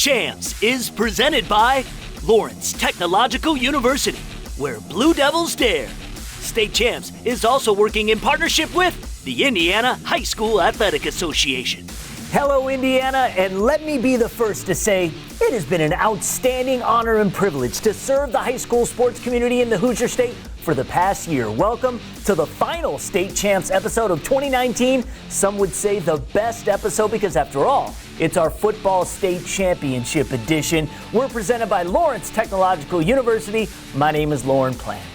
CHAMPS is presented by Lawrence Technological University, where Blue Devils dare. State Champs is also working in partnership with the Indiana High School Athletic Association. Hello, Indiana, and let me be the first to say it has been an outstanding honor and privilege to serve the high school sports community in the Hoosier State for the past year. Welcome to the final State Champs episode of 2019. Some would say the best episode because, after all, it's our football state championship edition. We're presented by Lawrence Technological University. My name is Lauren Plant.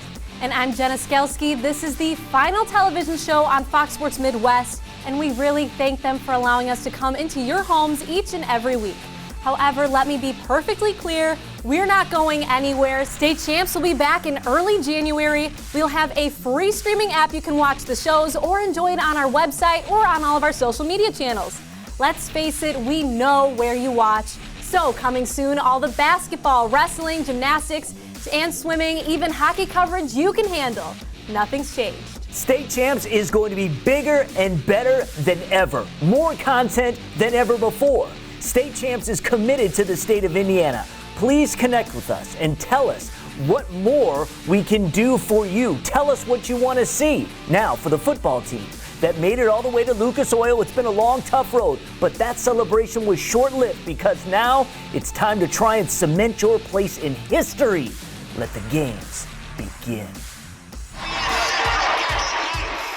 And I'm Jenna Skelski. This is the final television show on Fox Sports Midwest, and we really thank them for allowing us to come into your homes each and every week. However, let me be perfectly clear, we're not going anywhere. State Champs will be back in early January. We'll have a free streaming app you can watch the shows or enjoy it on our website or on all of our social media channels. Let's face it, we know where you watch. So coming soon, all the basketball, wrestling, gymnastics, and swimming, even hockey coverage you can handle. Nothing's changed. State Champs is going to be bigger and better than ever. More content than ever before. State Champs is committed to the state of Indiana. Please connect with us and tell us what more we can do for you. Tell us what you want to see. Now, for the football team that made it all the way to Lucas Oil, it's been a long, tough road, but that celebration was short-lived because now it's time to try and cement your place in history. Let the games begin.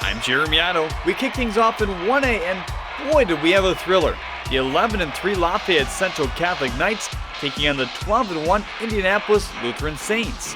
I'm Jeremy Otto. We kick things off in 1A, and boy, did we have a thriller. The 11-3 Lafayette Central Catholic Knights taking on the 12-1 Indianapolis Lutheran Saints.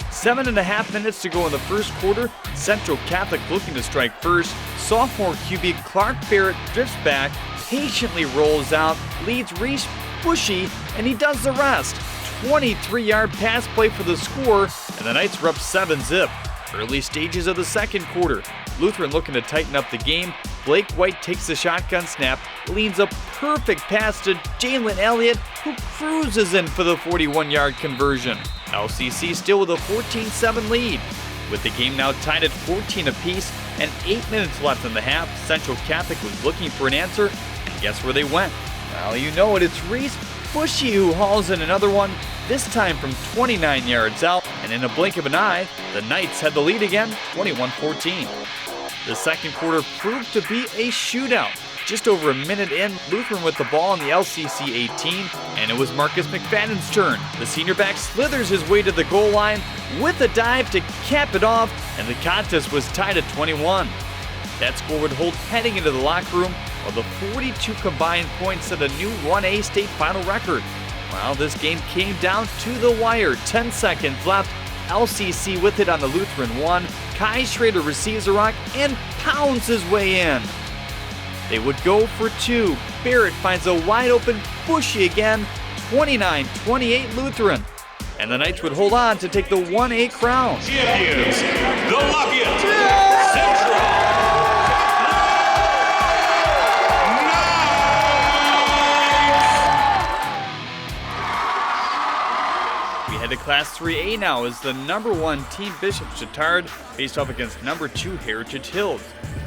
7.5 minutes to go in the first quarter. Central Catholic looking to strike first. Sophomore QB Clark Barrett drifts back, patiently rolls out, leads Reese Bushy, and he does the rest. 23-yard pass play for the score, and the Knights are up 7-zip. Early stages of the second quarter. Lutheran looking to tighten up the game. Blake White takes the shotgun snap, leans a perfect pass to Jalen Elliott, who cruises in for the 41-yard conversion. LCC still with a 14-7 lead. With the game now tied at 14 apiece and 8 minutes left in the half, Central Catholic was looking for an answer, and guess where they went? Well, you know it, it's Reese Bushy who hauls in another one, this time from 29 yards out, and in a blink of an eye, the Knights had the lead again, 21-14. The second quarter proved to be a shootout. Just over a minute in, Lutheran with the ball on the LCC 18, and it was Marcus McFadden's turn. The senior back slithers his way to the goal line with a dive to cap it off, and the contest was tied at 21. That score would hold heading into the locker room, while the 42 combined points set a new 1A state final record. Well, this game came down to the wire. 10 seconds left. LCC with it on the Lutheran 1. Kai Schrader receives a rock and pounds his way in. They would go for two. Barrett finds a wide open Bushy again. 29-28 Lutheran. And the Knights would hold on to take the 1A crown. Champions, the Lafayette Central. To Class 3A now as the number 1 team Bishop Chittard faced off against number 2 Heritage Hills.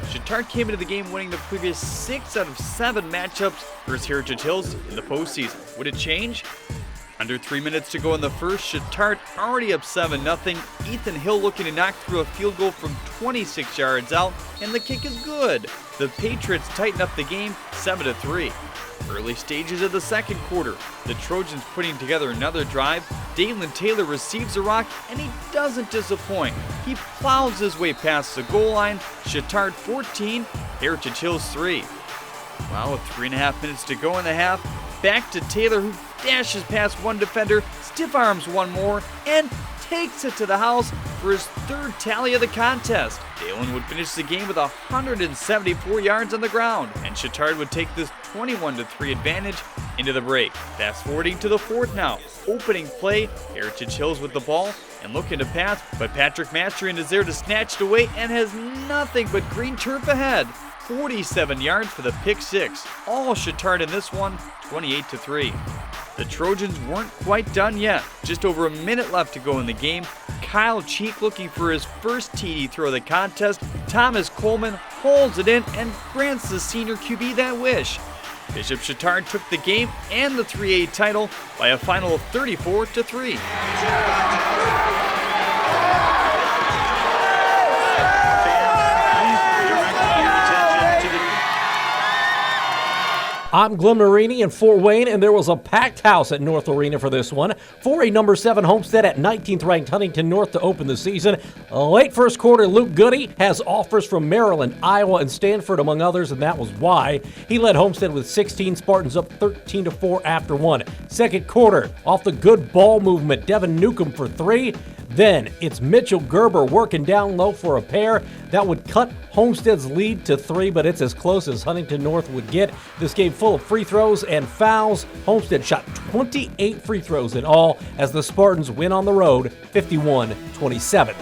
Chittard came into the game winning the previous 6 out of 7 matchups versus Heritage Hills in the postseason. Would it change? Under 3 minutes to go in the first, Chittard already up 7-0. Ethan Hill looking to knock through a field goal from 26 yards out, and the kick is good. The Patriots tighten up the game 7-3. Early stages of the second quarter, the Trojans putting together another drive. Dalen Taylor receives a rock, and he doesn't disappoint. He plows his way past the goal line. Chittard 14, Heritage Hills 3. Well, with 3.5 minutes to go in the half, back to Taylor, who dashes past one defender, stiff arms one more, and takes it to the house for his third tally of the contest. Dalen would finish the game with 174 yards on the ground, and Chittard would take this 21-3 advantage into the break. Fast forwarding to the fourth now. Opening play, Heritage Hills with the ball and looking to pass, but Patrick Mastrian is there to snatch it away and has nothing but green turf ahead. 47 yards for the pick six. All Chittard in this one, 28-3. The Trojans weren't quite done yet. Just over a minute left to go in the game. Kyle Cheek looking for his first TD throw of the contest. Thomas Coleman holds it in and grants the senior QB that wish. Bishop Chatard took the game and the 3A title by a final of 34-3. I'm Glenn Marini in Fort Wayne, and there was a packed house at North Arena for this one. 4A number 7 Homestead at 19th ranked Huntington North to open the season. Late first quarter, Luke Goody has offers from Maryland, Iowa, and Stanford, among others, and that was why. He led Homestead with 16, Spartans up 13-4 after one. Second quarter, off the good ball movement, Devin Newcomb for 3. Then it's Mitchell Gerber working down low for a pair. That would cut Homestead's lead to 3, but it's as close as Huntington North would get. This game full of free throws and fouls. Homestead shot 28 free throws in all as the Spartans win on the road 51-27.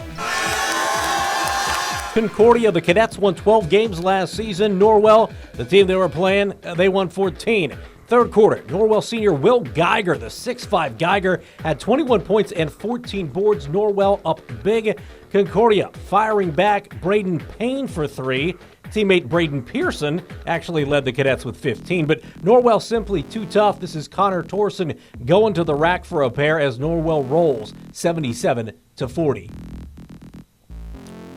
Concordia, the Cadets won 12 games last season. Norwell, the team they were playing, they won 14. Third quarter, Norwell senior Will Geiger, the 6'5 Geiger, had 21 points and 14 boards. Norwell up big. Concordia firing back. Braden Payne for 3. Teammate Braden Pearson actually led the Cadets with 15, but Norwell simply too tough. This is Connor Torson going to the rack for a pair as Norwell rolls 77-40.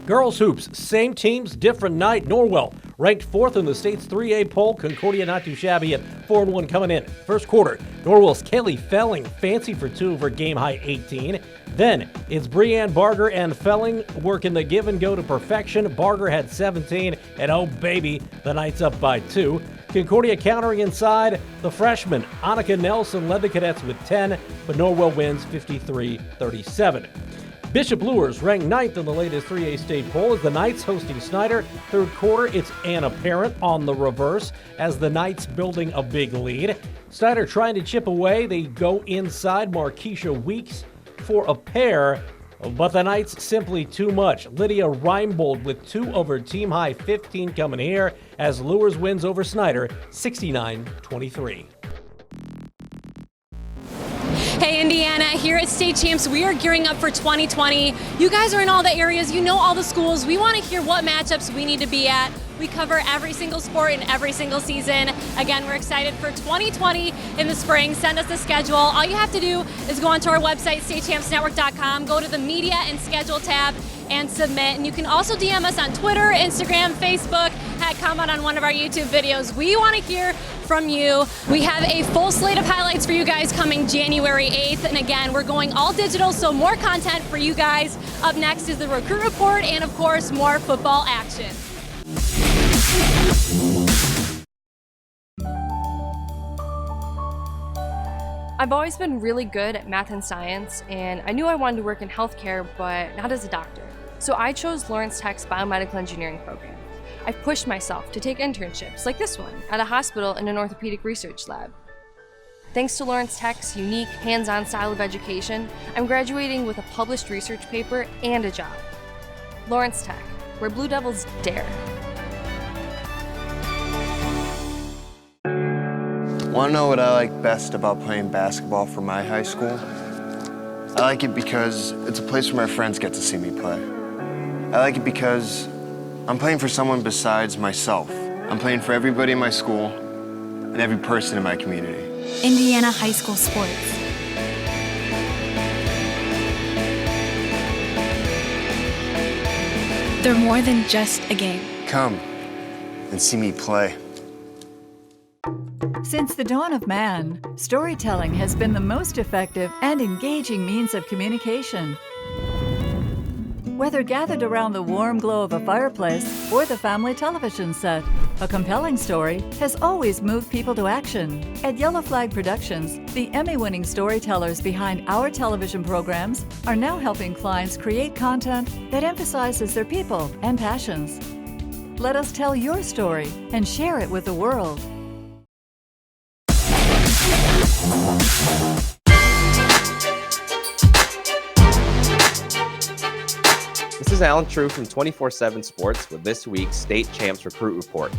Girls hoops, same teams, different night. Norwell ranked 4th in the state's 3A poll. Concordia not too shabby at 4-1 coming in. First quarter, Norwell's Kelly Felling fancy for 2 of her game-high 18. Then it's Breanne Barger and Felling working the give and go to perfection. Barger had 17, and oh baby, the Knights up by 2. Concordia countering inside. The freshman, Annika Nelson, led the Cadets with 10, but Norwell wins 53-37. Bishop Luers ranked 9th in the latest 3A state poll as the Knights hosting Snyder. Third quarter, it's Anna Parent on the reverse as the Knights building a big lead. Snyder trying to chip away. They go inside Markeisha Weeks for a pair, but the Knights simply too much. Lydia Reinbold with 2 over team-high 15 coming here as Luers wins over Snyder 69-23. Hey Indiana, here at State Champs, we are gearing up for 2020. You guys are in all the areas, you know all the schools. We want to hear what matchups we need to be at. We cover every single sport in every single season. Again, we're excited for 2020 in the spring. Send us the schedule. All you have to do is go onto our website, statechampsnetwork.com, go to the media and schedule tab and submit. And you can also DM us on Twitter, Instagram, Facebook, comment on one of our YouTube videos. We want to hear from you. We have a full slate of highlights for you guys coming January 8th. And again, we're going all digital, so more content for you guys. Up next is the Recruit Report and, of course, more football action. I've always been really good at math and science, and I knew I wanted to work in healthcare, but not as a doctor. So I chose Lawrence Tech's biomedical engineering program. I've pushed myself to take internships, like this one, at a hospital in an orthopedic research lab. Thanks to Lawrence Tech's unique, hands-on style of education, I'm graduating with a published research paper and a job. Lawrence Tech, where Blue Devils dare. Want to know what I like best about playing basketball for my high school? I like it because it's a place where my friends get to see me play. I like it because I'm playing for someone besides myself. I'm playing for everybody in my school and every person in my community. Indiana high school sports. They're more than just a game. Come and see me play. Since the dawn of man, storytelling has been the most effective and engaging means of communication. Whether gathered around the warm glow of a fireplace or the family television set, a compelling story has always moved people to action. At Yellow Flag Productions, the Emmy-winning storytellers behind our television programs are now helping clients create content that emphasizes their people and passions. Let us tell your story and share it with the world. This is Alan True from 24/7 Sports with this week's State Champs Recruit Report.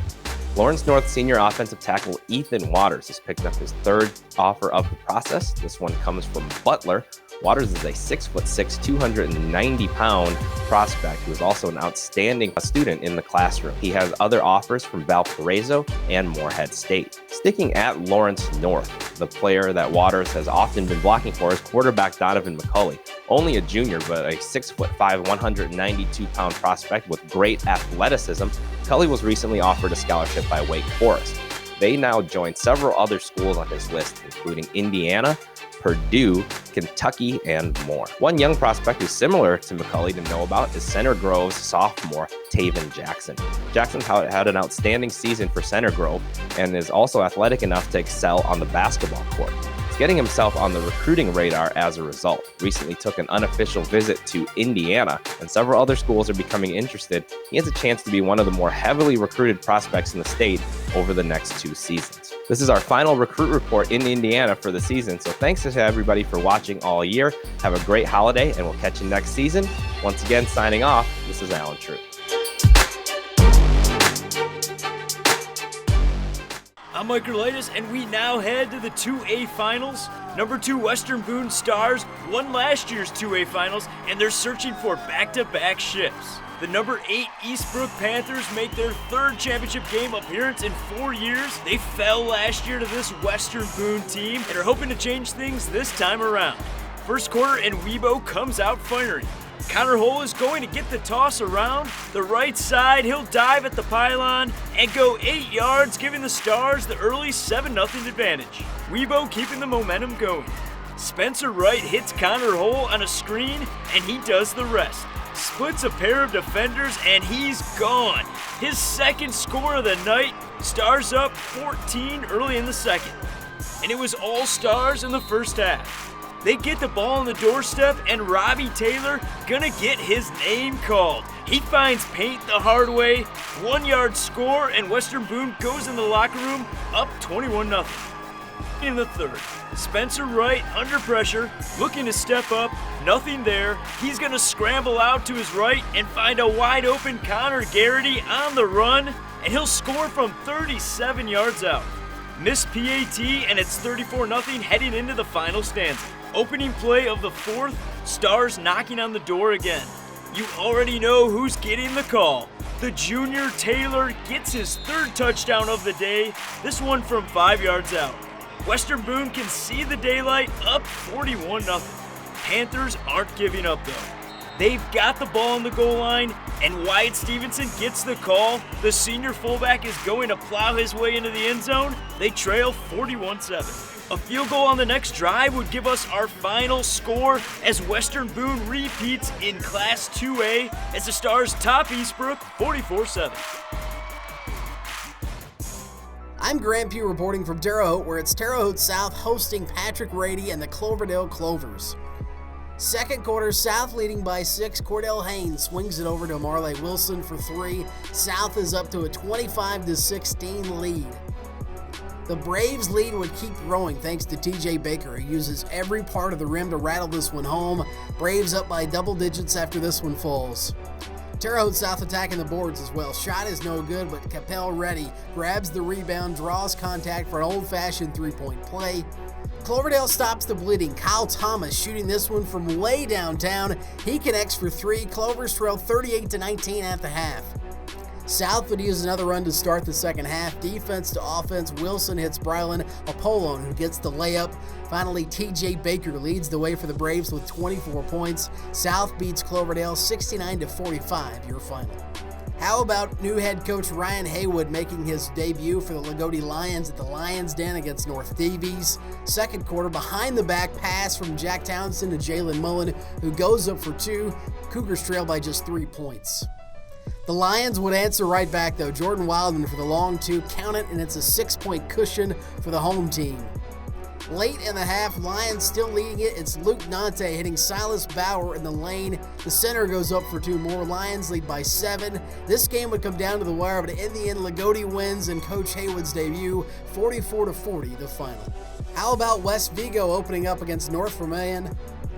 Lawrence North senior offensive tackle Ethan Waters has picked up his 3rd offer of the process. This one comes from Butler. Waters is a 6'6", 290-pound prospect who is also an outstanding student in the classroom. He has other offers from Valparaiso and Morehead State. Sticking at Lawrence North, the player that Waters has often been blocking for is quarterback Donovan McCulley. Only a junior, but a 6'5", 192-pound prospect with great athleticism, McCulley was recently offered a scholarship by Wake Forest. They now join several other schools on his list, including Indiana, Purdue, Kentucky, and more. One young prospect who's similar to McCulley to know about is Center Grove's sophomore, Taven Jackson. Jackson's had an outstanding season for Center Grove and is also athletic enough to excel on the basketball court. He's getting himself on the recruiting radar as a result. Recently took an unofficial visit to Indiana, and several other schools are becoming interested. He has a chance to be one of the more heavily recruited prospects in the state over the next 2 seasons. This is our final recruit report in Indiana for the season, so thanks to everybody for watching all year. Have a great holiday, and we'll catch you next season. Once again, signing off, this is Alan True. I'm Mike Gerlaitis, and we now head to the 2A Finals. Number 2 Western Boone Stars won last year's 2A Finals, and they're searching for back-to-back ships. The number 8 Eastbrook Panthers make their 3rd championship game appearance in 4 years. They fell last year to this Western Boone team and are hoping to change things this time around. First quarter, and Weibo comes out firing. Connor Hull is going to get the toss around the right side. He'll dive at the pylon and go 8 yards, giving the Stars the early 7-0 advantage. Weibo keeping the momentum going. Spencer Wright hits Connor Hull on a screen, and he does the rest. Splits a pair of defenders, and he's gone. His 2nd score of the night. Stars up 14 early in the 2nd. And it was all Stars in the first half. They get the ball on the doorstep, and Robbie Taylor gonna get his name called. He finds paint the hard way, 1-yard score, and Western Boone goes in the locker room up 21-0. In the 3rd, Spencer Wright under pressure, looking to step up, nothing there. He's gonna scramble out to his right and find a wide open Connor Garrity on the run, and he'll score from 37 yards out. Miss PAT, and it's 34-0 heading into the final stanza. Opening play of the 4th, Stars knocking on the door again. You already know who's getting the call. The junior Taylor gets his 3rd touchdown of the day, this one from 5 yards out. Western Boone can see the daylight, up 41-0. Panthers aren't giving up though. They've got the ball on the goal line, and Wyatt Stevenson gets the call. The senior fullback is going to plow his way into the end zone. They trail 41-7. A field goal on the next drive would give us our final score as Western Boone repeats in Class 2A as the Stars top Eastbrook 44-7. I'm Grant Pugh reporting from Terre Haute, where it's Terre Haute South hosting Patrick Rady and the Cloverdale Clovers. 2nd quarter, South leading by 6. Cordell Haynes swings it over to Marley Wilson for 3. South is up to a 25-16 lead. The Braves' lead would keep growing thanks to TJ Baker, who uses every part of the rim to rattle this one home. Braves up by double digits after this one falls. Terre Haute South attacking the boards as well. Shot is no good, but Capel Reddy grabs the rebound, draws contact for an old-fashioned 3-point play. Cloverdale stops the bleeding. Kyle Thomas shooting this one from way downtown. He connects for 3. Clovers trail 38-19 at the half. South would use another run to start the 2nd half. Defense to offense, Wilson hits Brylan Apollon, who gets the layup. Finally, TJ Baker leads the way for the Braves with 24 points. South beats Cloverdale 69-45, your final. How about new head coach Ryan Haywood making his debut for the Lagodi Lions at the Lions Den against North Davies? 2nd quarter, behind the back pass from Jack Townsend to Jalen Mullen, who goes up for 2. Cougars trail by just 3 points. The Lions would answer right back though. Jordan Wildman for the long 2, count it, and it's a 6-point cushion for the home team. Late in the half, Lions still leading it. It's Luke Nante hitting Silas Bauer in the lane. The center goes up for 2 more. Lions lead by 7. This game would come down to the wire, but in the end, Lagodi wins in Coach Haywood's debut, 44-40, the final. How about West Vigo opening up against North Vermilion?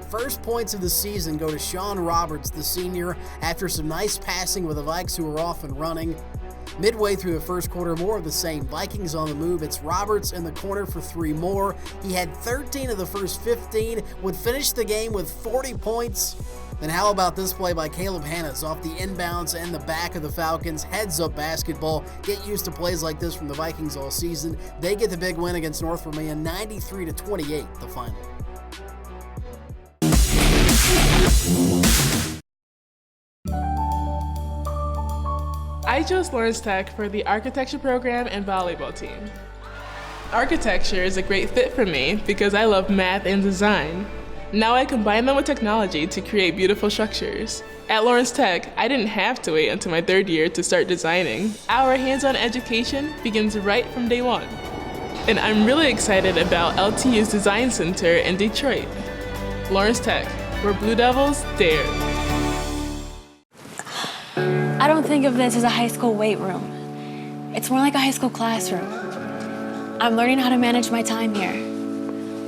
First points of the season go to Sean Roberts, the senior, after some nice passing with the Vikes who are off and running. Midway through the first quarter, more of the same. Vikings on the move. It's Roberts in the corner for 3 more. He had 13 of the first 15, would finish the game with 40 points. And how about this play by Caleb Hannes off the inbounds and the back of the Falcons? Heads up basketball. Get used to plays like this from the Vikings all season. They get the big win against North Virginia, 93-28, the final. I chose Lawrence Tech for the architecture program and volleyball team. Architecture is a great fit for me because I love math and design. Now I combine them with technology to create beautiful structures. At Lawrence Tech, I didn't have to wait until my 3rd year to start designing. Our hands-on education begins right from day one. And I'm really excited about LTU's Design Center in Detroit. Lawrence Tech, where Blue Devils dare. I don't think of this as a high school weight room. It's more like a high school classroom. I'm learning how to manage my time here.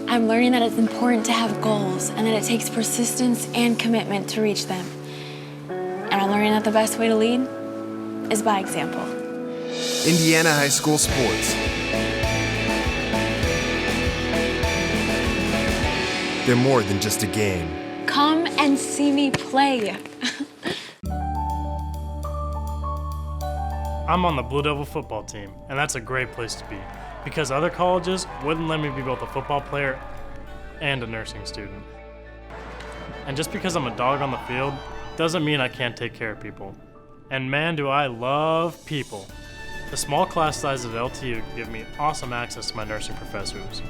I'm learning that it's important to have goals and that it takes persistence and commitment to reach them. And I'm learning that the best way to lead is by example. Indiana High School Sports. They're more than just a game. Come and see me play. I'm on the Blue Devil football team, and that's a great place to be, because other colleges wouldn't let me be both a football player and a nursing student. And just because I'm a dog on the field doesn't mean I can't take care of people. And man, do I love people. The small class size at LTU give me awesome access to my nursing professors.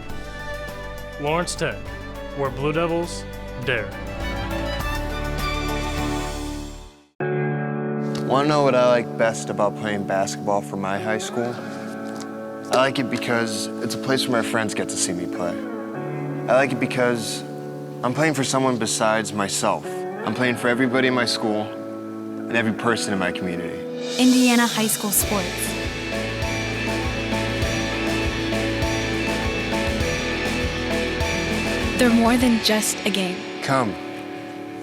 Lawrence Tech, where Blue Devils dare. Want to know what I like best about playing basketball for my high school? I like it because it's a place where my friends get to see me play. I like it because I'm playing for someone besides myself. I'm playing for everybody in my school and every person in my community. Indiana High School Sports. They're more than just a game. Come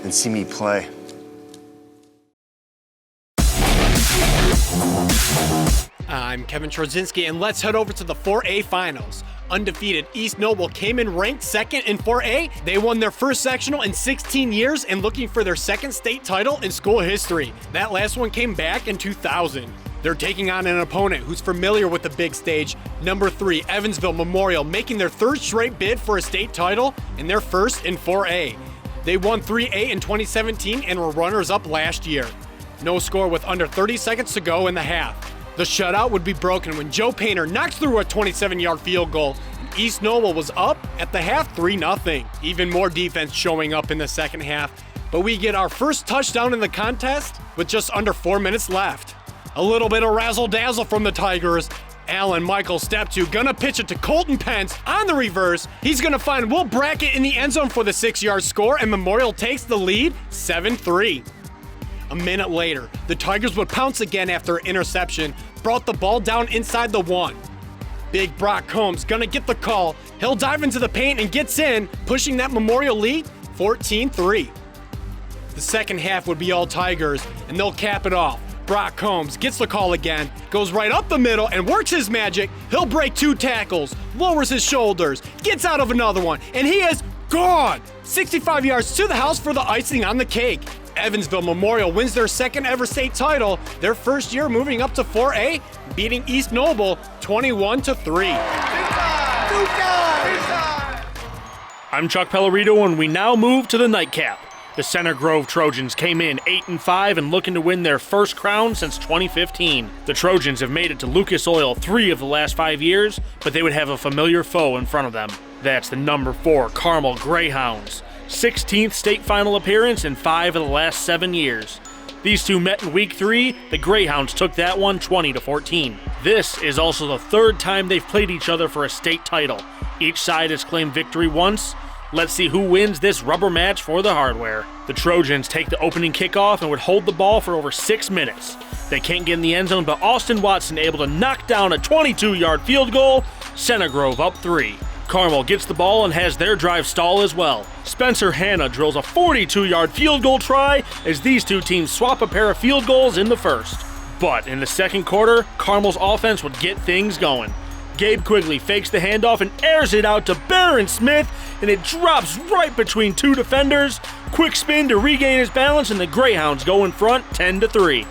and see me play. I'm Kevin Trozinski, and let's head over to the 4A Finals. Undefeated East Noble came in ranked 2nd in 4A. They won their first sectional in 16 years and looking for their 2nd state title in school history. That last one came back in 2000. They're taking on an opponent who's familiar with the big stage, number 3 Evansville Memorial, making their 3rd straight bid for a state title and their 1st in 4A. They won 3A in 2017 and were runners-up last year. No score with under 30 seconds to go in the half. The shutout would be broken when Joe Painter knocks through a 27-yard field goal. East Noble was up at the half 3-0. Even more defense showing up in the second half, but we get our first touchdown in the contest with just under 4 minutes left. A little bit of razzle-dazzle from the Tigers. Allen Michael step 2, gonna pitch it to Colton Pence on the reverse. He's gonna find Will Brackett in the end zone for the 6-yard score, and Memorial takes the lead 7-3. A minute later, the Tigers would pounce again after an interception, brought the ball down inside the 1. Big Brock Combs gonna get the call. He'll dive into the paint and gets in, pushing that Memorial lead 14-3. The second half would be all Tigers, and they'll cap it off. Brock Combs gets the call again, goes right up the middle and works his magic. He'll break 2 tackles, lowers his shoulders, gets out of another one, and he is gone! 65 yards to the house for the icing on the cake. Evansville Memorial wins their 2nd ever state title, their 1st year moving up to 4A, beating East Noble 21-3. I'm Chuck Pellerito, and we now move to the nightcap. The Center Grove Trojans came in 8-5 and looking to win their first crown since 2015. The Trojans have made it to Lucas Oil 3 of the last 5 years, but they would have a familiar foe in front of them. That's the number 4 Carmel Greyhounds. 16th state final appearance in 5 of the last 7 years. These two met in week 3. The Greyhounds took that one 20-14. This is also the 3rd time they've played each other for a state title. Each side has claimed victory once. Let's see who wins this rubber match for the hardware. The Trojans take the opening kickoff and would hold the ball for over 6 minutes. They can't get in the end zone, but Austin Watson able to knock down a 22-yard field goal. Center Grove up 3. Carmel gets the ball and has their drive stall as well. Spencer Hanna drills a 42-yard field goal try as these two teams swap a pair of field goals in the first. But in the second quarter, Carmel's offense would get things going. Gabe Quigley fakes the handoff and airs it out to Barron Smith, and it drops right between two defenders. Quick spin to regain his balance, and the Greyhounds go in front 10-3.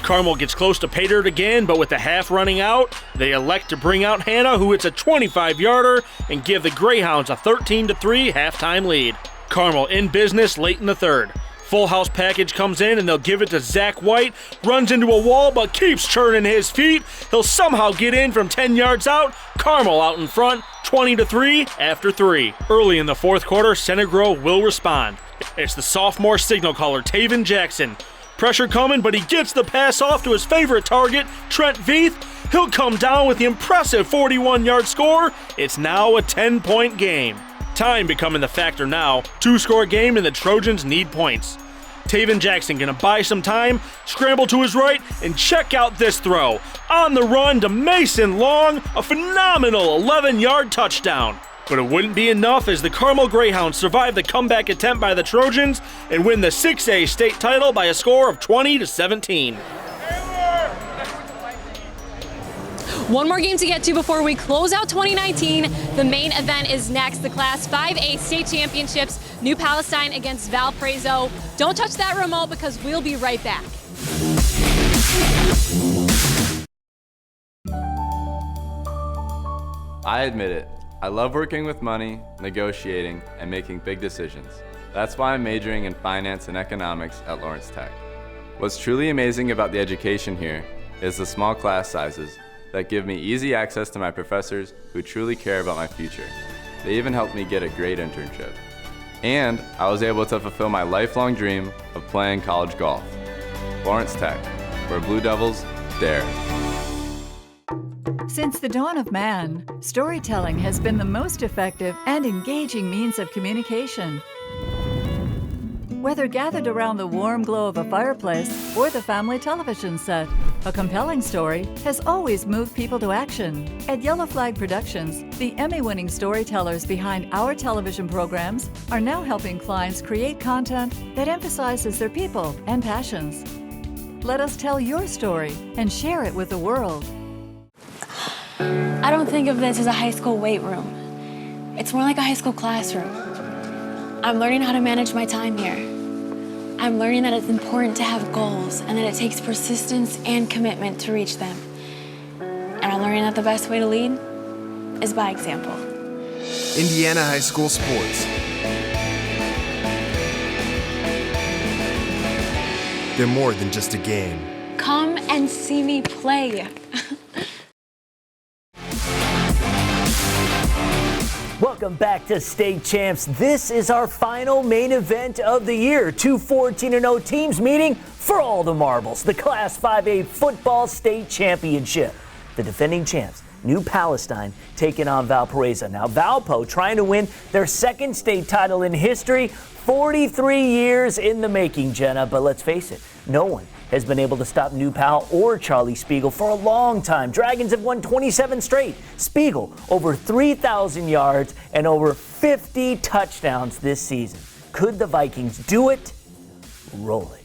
Carmel gets close to pay dirt again, but with the half running out, they elect to bring out Hannah, who hits a 25-yarder, and give the Greyhounds a 13-3 halftime lead. Carmel in business late in the third. Full house package comes in, and they'll give it to Zach White. Runs into a wall, but keeps turning his feet. He'll somehow get in from 10 yards out. Carmel out in front, 20-3 after 3. Early in the fourth quarter, Center Grove will respond. It's the sophomore signal caller, Taven Jackson. Pressure coming, but he gets the pass off to his favorite target, Trent Veith. He'll come down with the impressive 41-yard score. It's now a 10-point game. Time becoming the factor now. 2-score game, and the Trojans need points. Taven Jackson gonna buy some time, scramble to his right, and check out this throw. On the run to Mason Long, a phenomenal 11-yard touchdown. But it wouldn't be enough as the Carmel Greyhounds survive the comeback attempt by the Trojans and win the 6A state title by a score of 20-17. One more game to get to before we close out 2019. The main event is next, the Class 5A State Championships, New Palestine against Valparaiso. Don't touch that remote because we'll be right back. I admit it, I love working with money, negotiating, and making big decisions. That's why I'm majoring in finance and economics at Lawrence Tech. What's truly amazing about the education here is the small class sizes that give me easy access to my professors who truly care about my future. They even helped me get a great internship. And I was able to fulfill my lifelong dream of playing college golf. Lawrence Tech, where Blue Devils dare. Since the dawn of man, storytelling has been the most effective and engaging means of communication. Whether gathered around the warm glow of a fireplace or the family television set, a compelling story has always moved people to action. At Yellow Flag Productions, the Emmy-winning storytellers behind our television programs are now helping clients create content that emphasizes their people and passions. Let us tell your story and share it with the world. I don't think of this as a high school weight room. It's more like a high school classroom. I'm learning how to manage my time here. I'm learning that it's important to have goals and that it takes persistence and commitment to reach them. And I'm learning that the best way to lead is by example. Indiana High School Sports. They're more than just a game. Come and see me play. Welcome back to State Champs. This is our final main event of the year. Two 14-0 teams meeting for all the marbles. The Class 5A Football State Championship. The defending champs, New Palestine, taking on Valparaiso. Now, Valpo trying to win their second state title in history. 43 years in the making, Jenna. But let's face it, no one has been able to stop New Pal or Charlie Spiegel for a long time. Dragons have won 27 straight. Spiegel over 3,000 yards and over 50 touchdowns this season. Could the Vikings do it? Roll it.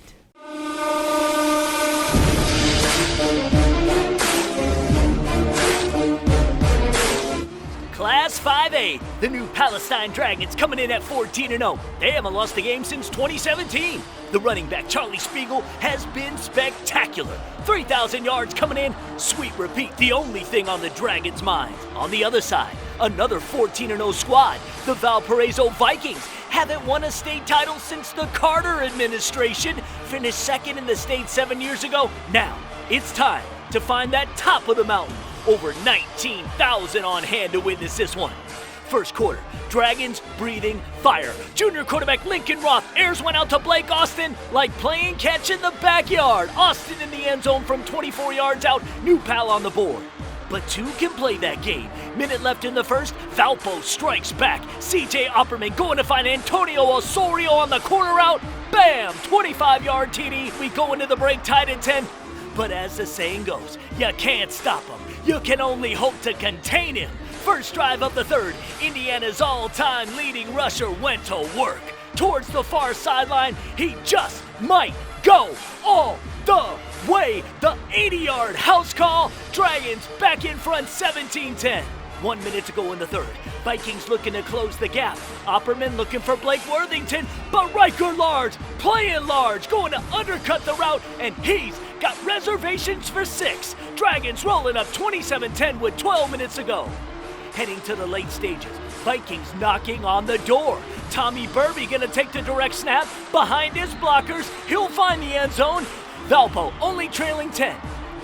Class 5A, the New Palestine Dragons coming in at 14-0. They haven't lost a game since 2017. The running back, Charlie Spiegel, has been spectacular. 3,000 yards coming in, sweet repeat, the only thing on the Dragons' mind. On the other side, another 14-0 squad, the Valparaiso Vikings, haven't won a state title since the Carter administration, finished second in the state 7 years ago. Now, it's time to find that top of the mountain. Over 19,000 on hand to witness this one. First quarter, Dragons breathing fire. Junior quarterback Lincoln Roth airs one out to Blake Austin like playing catch in the backyard. Austin in the end zone from 24 yards out. New Pal on the board. But two can play that game. Minute left in the first. Valpo strikes back. CJ Opperman going to find Antonio Osorio on the corner route. Bam! 25-yard TD. We go into the break tied at 10. But as the saying goes, you can't stop him. You can only hope to contain him. First drive of the third, Indiana's all-time leading rusher went to work. Towards the far sideline, he just might go all the way, the 80-yard house call. Dragons back in front 17-10. 1 minute to go in the third. Vikings looking to close the gap. Opperman looking for Blake Worthington, but Riker Large playing large, going to undercut the route, and he's got reservations for 6. Dragons rolling up 27-10 with 12 minutes to go. Heading to the late stages, Vikings knocking on the door. Tommy Burby gonna take the direct snap behind his blockers. He'll find the end zone. Valpo only trailing 10.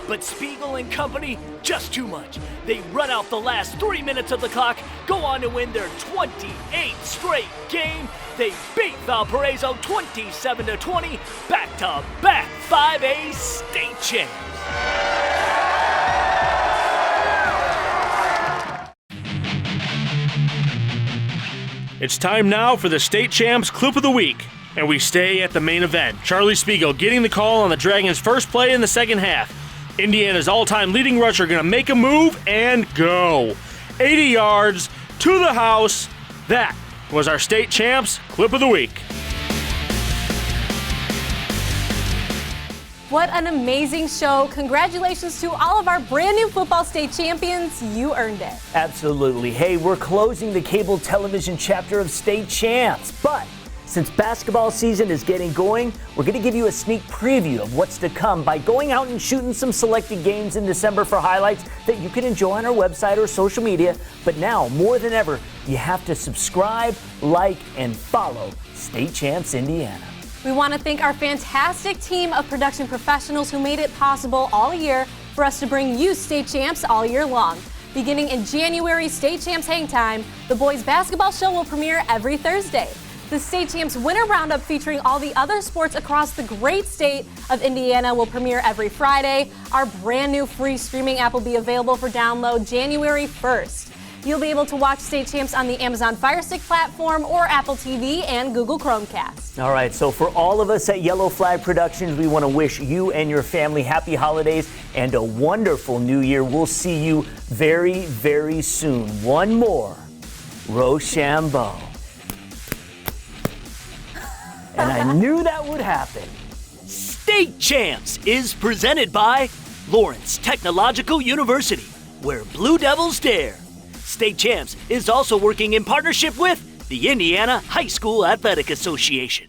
But Spiegel and company, just too much. They run out the last 3 minutes of the clock, go on to win their 28th straight game. They beat Valparaiso 27-20, back-to-back 5A state champs. It's time now for the State Champs Clip of the Week, and we stay at the main event. Charlie Spiegel getting the call on the Dragons' first play in the second half. Indiana's all-time leading rusher going to make a move and go. 80 yards to the house. That was our State Champs Clip of the Week. What an amazing show. Congratulations to all of our brand new football state champions. You earned it. Absolutely. Hey, we're closing the cable television chapter of State Champs, but since basketball season is getting going, we're going to give you a sneak preview of what's to come by going out and shooting some selected games in December for highlights that you can enjoy on our website or social media. But now, more than ever, you have to subscribe, like, and follow State Champs Indiana. We want to thank our fantastic team of production professionals who made it possible all year for us to bring you State Champs all year long. Beginning in January, State Champs Hang Time, the boys basketball show will premiere every Thursday. The State Champs Winter Roundup featuring all the other sports across the great state of Indiana will premiere every Friday. Our brand new free streaming app will be available for download January 1st. You'll be able to watch State Champs on the Amazon Fire Stick platform or Apple TV and Google Chromecast. All right, so for all of us at Yellow Flag Productions, we want to wish you and your family happy holidays and a wonderful new year. We'll see you very, very soon. One more, Rochambeau. And I knew that would happen. State Champs is presented by Lawrence Technological University, where Blue Devils dare. State Champs is also working in partnership with the Indiana High School Athletic Association.